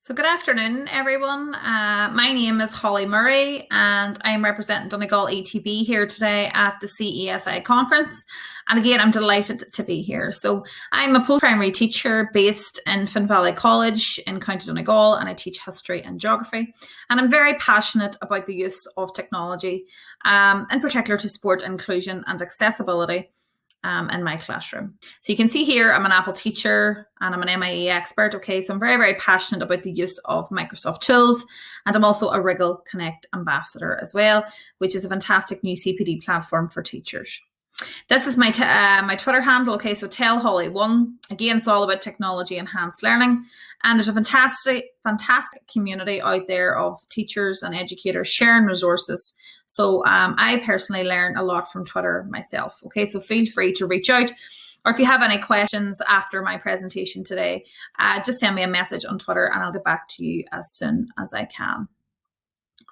So good afternoon, everyone. My name is Holly Murray, and I'm representing Donegal ETB here today at the CESI conference. And again, I'm delighted to be here. So I'm a post-primary teacher based in Finn Valley College in County Donegal, and I teach history and geography. And I'm very passionate about the use of technology, in particular to support inclusion and accessibility in my classroom. So you can see here, I'm an Apple teacher and I'm an MIE expert. Okay, so I'm very, very passionate about the use of Microsoft tools. And I'm also a Wriggle Connect ambassador as well, which is a fantastic new CPD platform for teachers. This is my Twitter handle. Okay, so tell Holly1. Again, it's all about technology enhanced learning. And there's a fantastic community out there of teachers and educators sharing resources. So I personally learn a lot from Twitter myself. Okay, so feel free to reach out. Or if you have any questions after my presentation today, just send me a message on Twitter and I'll get back to you as soon as I can.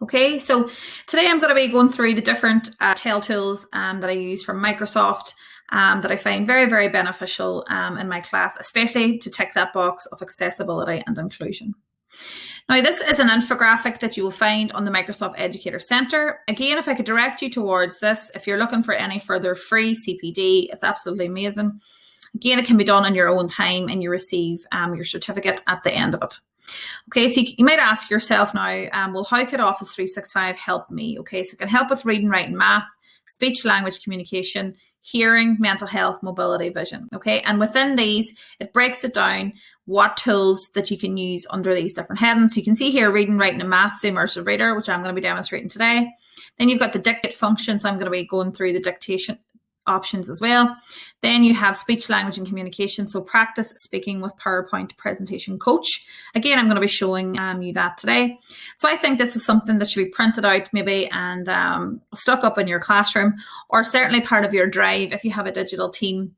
Okay, so today I'm going to be going through the different TEL tools that I use from Microsoft that I find very, very beneficial in my class, especially to tick that box of accessibility and inclusion. Now, this is an infographic that you will find on the Microsoft Educator Centre. Again, if I could direct you towards this, if you're looking for any further free CPD, it's absolutely amazing. Again, it can be done in your own time and you receive your certificate at the end of it. Okay, so you might ask yourself now, well, how could Office 365 help me? Okay, so it can help with reading, writing, math, speech, language, communication, hearing, mental health, mobility, vision. Okay, and within these, it breaks it down what tools that you can use under these different headings. So you can see here, reading, writing, and math, the immersive reader, which I'm going to be demonstrating today. Then you've got the dictate function, so I'm going to be going through the dictation options as well. Then you have speech, language, and communication. So practice speaking with PowerPoint presentation coach. Again, I'm going to be showing you that today. So I think this is something that should be printed out maybe and stuck up in your classroom, or certainly part of your drive. If you have a digital team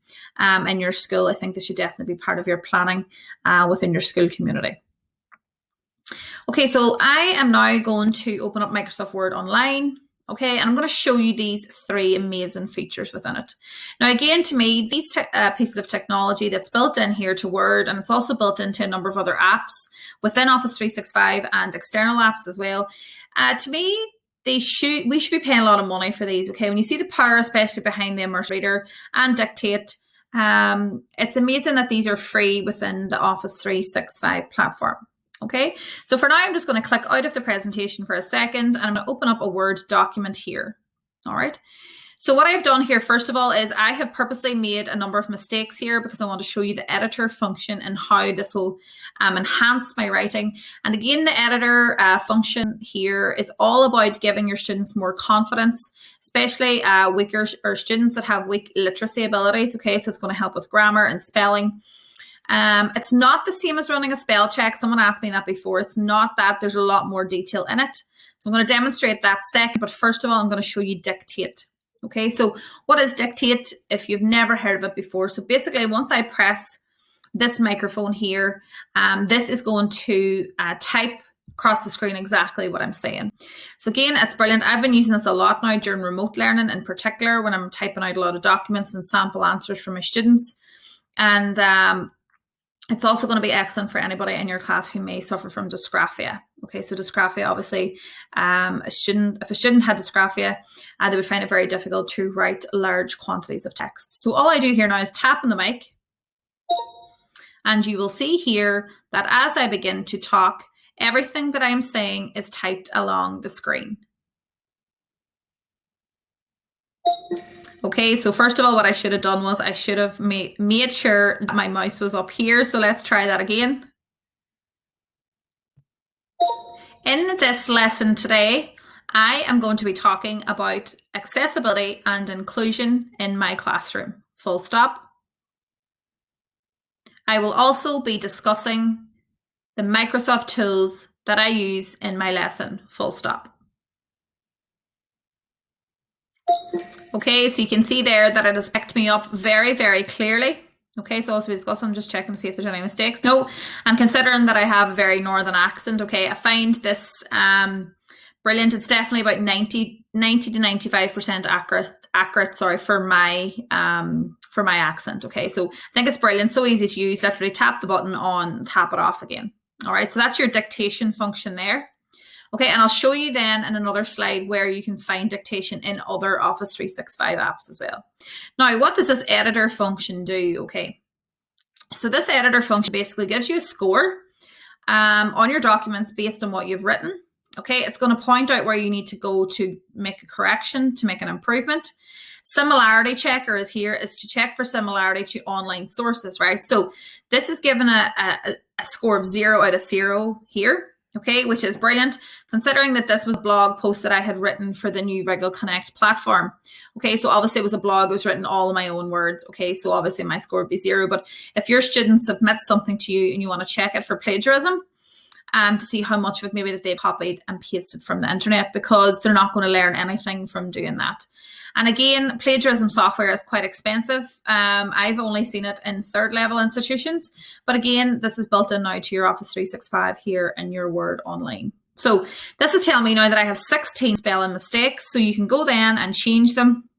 in your school, I think this should definitely be part of your planning within your school community. Okay, so I am now going to open up Microsoft Word Online. Okay, and I'm going to show you these three amazing features within it. Now, again, to me, these pieces of technology that's built in here to Word, and it's also built into a number of other apps within Office 365 and external apps as well. To me, we should be paying a lot of money for these. Okay, when you see the power, especially behind the immersive reader and dictate, it's amazing that these are free within the Office 365 platform. Okay, so for now, I'm just going to click out of the presentation for a second and I'm going to open up a Word document here. All right. So what I've done here, first of all, is I have purposely made a number of mistakes here because I want to show you the editor function and how this will enhance my writing. And again, the editor function here is all about giving your students more confidence, especially weaker or students that have weak literacy abilities. Okay, so it's going to help with grammar and spelling. It's not the same as running a spell check. Someone asked me that before. It's not that. There's a lot more detail in it. So I'm going to demonstrate that second. But first of all, I'm going to show you dictate. Okay, so what is dictate if you've never heard of it before? So basically, once I press this microphone here, this is going to type across the screen exactly what I'm saying. So again, it's brilliant. I've been using this a lot now during remote learning, in particular when I'm typing out a lot of documents and sample answers for my students. And it's also going to be excellent for anybody in your class who may suffer from dysgraphia. Okay, so dysgraphia, obviously, if a student had dysgraphia, they would find it very difficult to write large quantities of text. So all I do here now is tap on the mic, and you will see here that as I begin to talk, everything that I'm saying is typed along the screen. Okay, so first of all, what I should have done was I should have made sure that my mouse was up here. So let's try that again. In this lesson today, I am going to be talking about accessibility and inclusion in my classroom. Full stop. I will also be discussing the Microsoft tools that I use in my lesson. Full stop. Okay, so you can see there that it has picked me up very, very clearly. Okay, so also discuss, I'm just checking to see if there's any mistakes. No, and considering that I have a very northern accent, okay, I find this brilliant. It's definitely about 90 to 95% accurate, for my accent. Okay, so I think it's brilliant, so easy to use. Literally tap the button on, tap it off again. All right, so that's your dictation function there. Okay, and I'll show you then in another slide where you can find dictation in other Office 365 apps as well. Now, what does this editor function do? Okay, so this editor function basically gives you a score on your documents based on what you've written. Okay, it's going to point out where you need to go to make a correction, to make an improvement. Similarity checker is here is to check for similarity to online sources, right? So this is given a score of 0 out of 0 here, okay, which is brilliant, considering that this was a blog post that I had written for the new Wriggle Connect platform. Okay, so obviously it was a blog, it was written all in my own words, okay, so obviously my score would be 0, but if your student submits something to you and you want to check it for plagiarism, to see how much of it maybe that they've copied and pasted from the internet, because they're not going to learn anything from doing that. And again, plagiarism software is quite expensive. I've only seen it in third level institutions, but again, this is built in now to your Office 365 here in your Word Online. So this is telling me now that I have 16 spelling mistakes, so you can go then and change them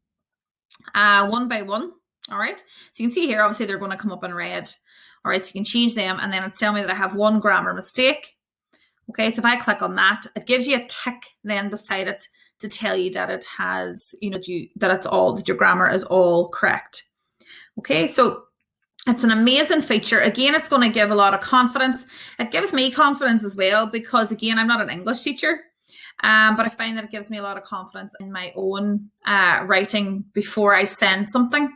one by one. All right, so you can see here, obviously they're going to come up in red. All right, so you can change them, and then it's telling me that I have one grammar mistake. Okay, so if I click on that, it gives you a tick then beside it to tell you that it has, that your grammar is all correct. Okay, so it's an amazing feature. Again, it's going to give a lot of confidence. It gives me confidence as well, because again, I'm not an English teacher, but I find that it gives me a lot of confidence in my own writing before I send something.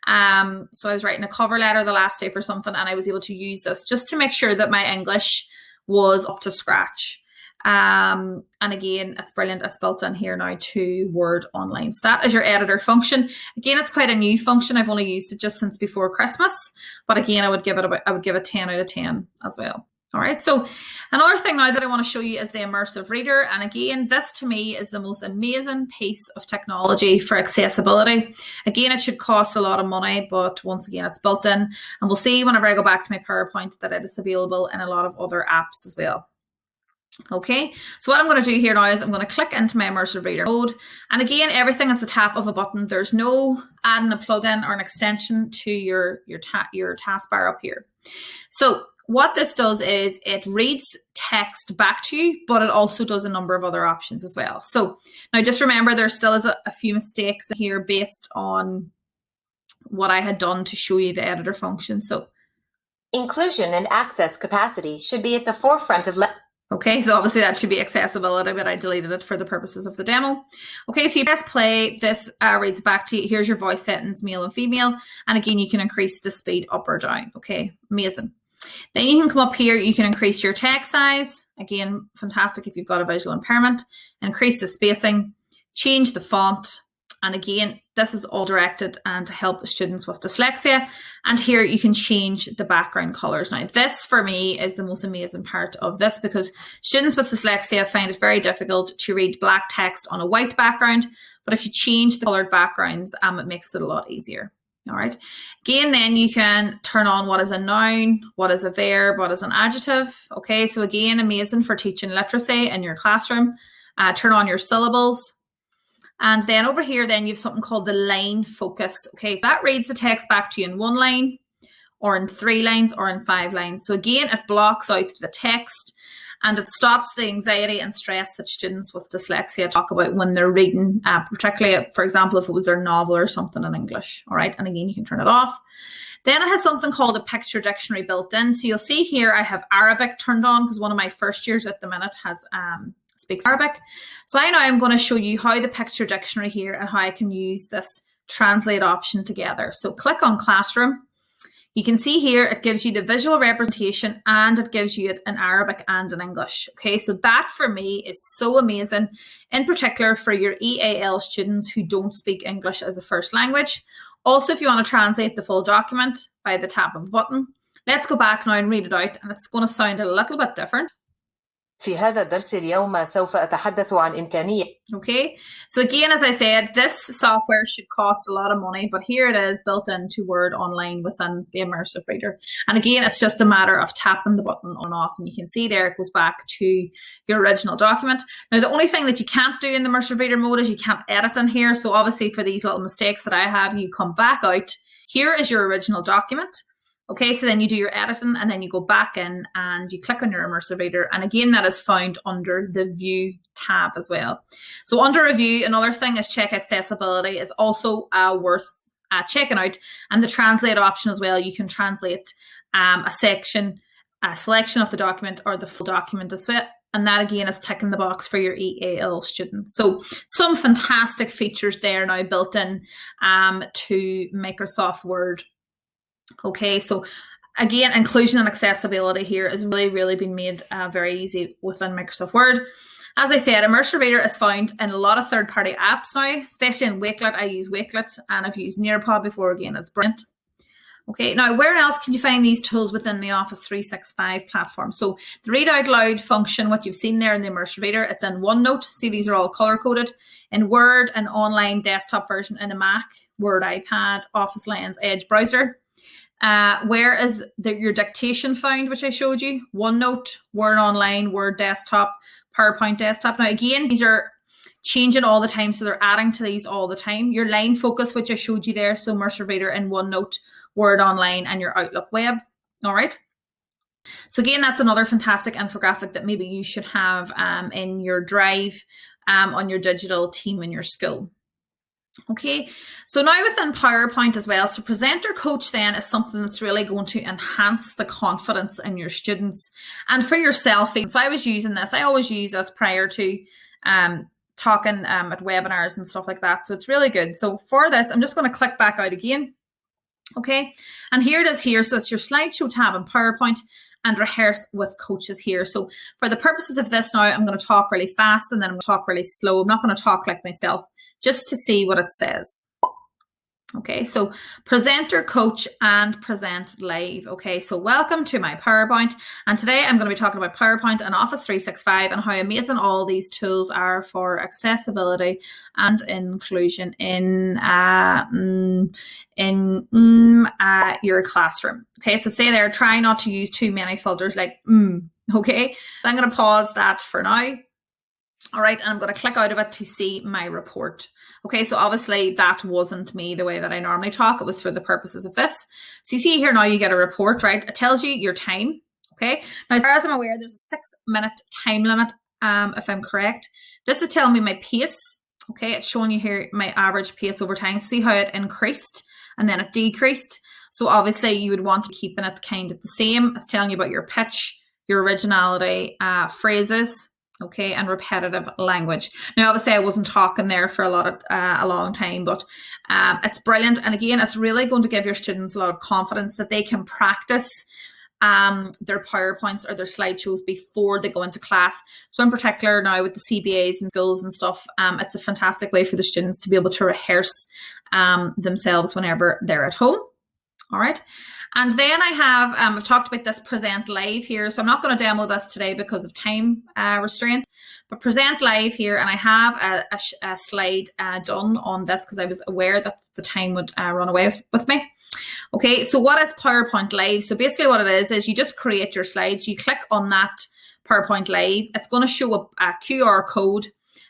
So I was writing a cover letter the last day for something, and I was able to use this just to make sure that my English was up to scratch. And again, it's brilliant. It's built in here now to Word Online. So that is your editor function. Again, it's quite a new function. I've only used it just since before Christmas, but again, I would give it 10 out of 10 as well. All right, so another thing now that I want to show you is the immersive reader. And again, this to me is the most amazing piece of technology for accessibility. Again, it should cost a lot of money, but once again, it's built in. And we'll see whenever I go back to my PowerPoint that it is available in a lot of other apps as well. Okay, so what I'm going to do here now is I'm going to click into my immersive reader mode. And again, everything is the tap of a button. There's no adding a plugin or an extension to your taskbar up here. So what this does is it reads text back to you, but it also does a number of other options as well. So now just remember, there still is a few mistakes here based on what I had done to show you the editor function. So inclusion and access capacity should be at the forefront of okay, so obviously that should be accessibility, but I deleted it for the purposes of the demo. Okay, so you press play, this reads back to you. Here's your voice settings, male and female. And again, you can increase the speed up or down. Okay, amazing. Then you can come up here, you can increase your text size. Again, fantastic if you've got a visual impairment. Increase the spacing, change the font. And again, this is all directed and to help students with dyslexia. And here you can change the background colors. Now, this for me is the most amazing part of this, because students with dyslexia find it very difficult to read black text on a white background. But if you change the colored backgrounds, it makes it a lot easier. All right. Again, then you can turn on what is a noun, what is a verb, what is an adjective. Okay, so again, amazing for teaching literacy in your classroom. Turn on your syllables. And then over here, then you have something called the line focus. Okay, so that reads the text back to you in 1 line, or in 3 lines, or in 5 lines. So again, it blocks out the text, and it stops the anxiety and stress that students with dyslexia talk about when they're reading, particularly, for example, if it was their novel or something in English. All right, and again, you can turn it off. Then it has something called a picture dictionary built in. So you'll see here I have Arabic turned on, because one of my first years at the minute has speaks Arabic. So I know I'm going to show you how the picture dictionary here and how I can use this translate option together. So click on Classroom. You can see here it gives you the visual representation, and it gives you it in Arabic and in English. Okay, so that for me is so amazing, in particular for your EAL students who don't speak English as a first language. Also, if you want to translate the full document by the tap of a button, let's go back now and read it out, and it's going to sound a little bit different. في هذا الدرس اليوم سوف أتحدث عن إمكانية. Okay, so again, as I said, this software should cost a lot of money, but here it is built into Word Online within the immersive reader. And again, it's just a matter of tapping the button on and off, and you can see there it goes back to your original document. Now, the only thing that you can't do in the immersive reader mode is you can't edit in here. So obviously for these little mistakes that I have, you come back out. Here is your original document. Okay, so then you do your editing and then you go back in and you click on your immersive reader. And again, that is found under the View tab as well. So under Review, another thing is check accessibility is also worth checking out. And the translate option as well, you can translate a selection of the document or the full document as well. And that again is ticking the box for your EAL students. So some fantastic features there now built in to Microsoft Word. Okay, so again, inclusion and accessibility here is really been made very easy within Microsoft Word. As I said, Immersive Reader is found in a lot of third-party apps now, especially in Wakelet. I use Wakelet and I've used Nearpod before. Again, it's brilliant. Okay, now where else can you find these tools within the Office 365 platform? So the Read Out Loud function, what you've seen there in the Immersive Reader, it's in OneNote. See, these are all color-coded. In Word, an online desktop version in a Mac, Word, iPad, Office Lens, Edge browser. Where is your dictation found, which I showed you? OneNote, Word Online, Word Desktop, PowerPoint Desktop. Now again, these are changing all the time, so they're adding to these all the time. Your line focus, which I showed you there, so Immersive Reader in OneNote, Word Online, and your Outlook Web. All right. So again, that's another fantastic infographic that maybe you should have in your drive on your digital team in your school. Okay, so now within PowerPoint as well, so Presenter Coach then is something that's really going to enhance the confidence in your students and for yourself. So I was using this, I always use this prior to talking at webinars and stuff like that. So it's really good. So for this, I'm just going to click back out again. Okay, and here it is here. So it's your slideshow tab in PowerPoint and rehearse with coaches here. So for the purposes of this now, I'm going to talk really fast and then I'm going to talk really slow. I'm not going to talk like myself just to see what it says. Okay, so presenter, coach, and present live. Okay, so welcome to my PowerPoint. And today I'm going to be talking about PowerPoint and Office 365 and how amazing all these tools are for accessibility and inclusion in your classroom. Okay, so say there, try not to use too many filters like okay, so I'm going to pause that for now. All right, and I'm going to click out of it to see my report. Okay, so obviously that wasn't me the way that I normally talk. It was for the purposes of this. So you see here now you get a report, right? It tells you your time. Okay, now as far as I'm aware, there's a 6-minute time limit, if I'm correct. This is telling me my pace. Okay, it's showing you here my average pace over time. See how it increased and then it decreased. So obviously you would want to keep it kind of the same. It's telling you about your pitch, your originality, phrases, okay, and repetitive language. Now, obviously, I wasn't talking there for a long time, but it's brilliant. And again, it's really going to give your students a lot of confidence that they can practice their PowerPoints or their slideshows before they go into class. So in particular now with the CBAs and schools and stuff, it's a fantastic way for the students to be able to rehearse themselves whenever they're at home. All right. And then I have, I've talked about this present live here. So I'm not going to demo this today because of time restraints, but present live here. And I have a slide done on this because I was aware that the time would run away with me. Okay, so what is PowerPoint Live? So basically what it is you just create your slides. You click on that PowerPoint Live. It's going to show a QR code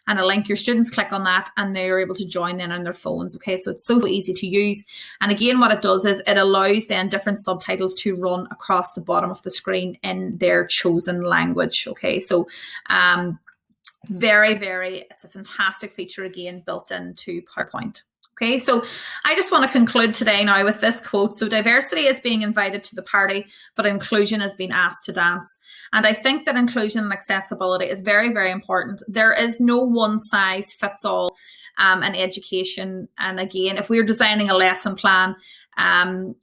and a link. Your students click on that and they're able to join in on their phones. Okay, so it's so easy to use. And again, what it does is it allows then different subtitles to run across the bottom of the screen in their chosen language. Okay, so it's a fantastic feature again built into PowerPoint. Okay, so I just want to conclude today now with this quote. So diversity is being invited to the party, but inclusion is being asked to dance. And I think that inclusion and accessibility is very important. There is no one size fits all in education. And again, if we're designing a lesson plan,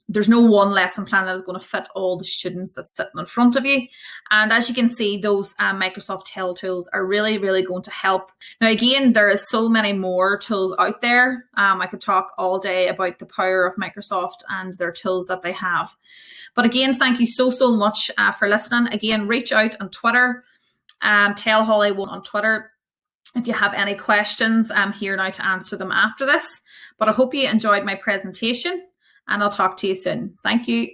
there's no one lesson plan that is going to fit all the students that's sitting in front of you. And as you can see, those Microsoft Tell tools are really going to help. Now, again, there is so many more tools out there. I could talk all day about the power of Microsoft and their tools that they have. But again, thank you so much for listening. Again, reach out on Twitter, Tell Holly1 on Twitter. If you have any questions, I'm here now to answer them after this. But I hope you enjoyed my presentation. And I'll talk to you soon. Thank you.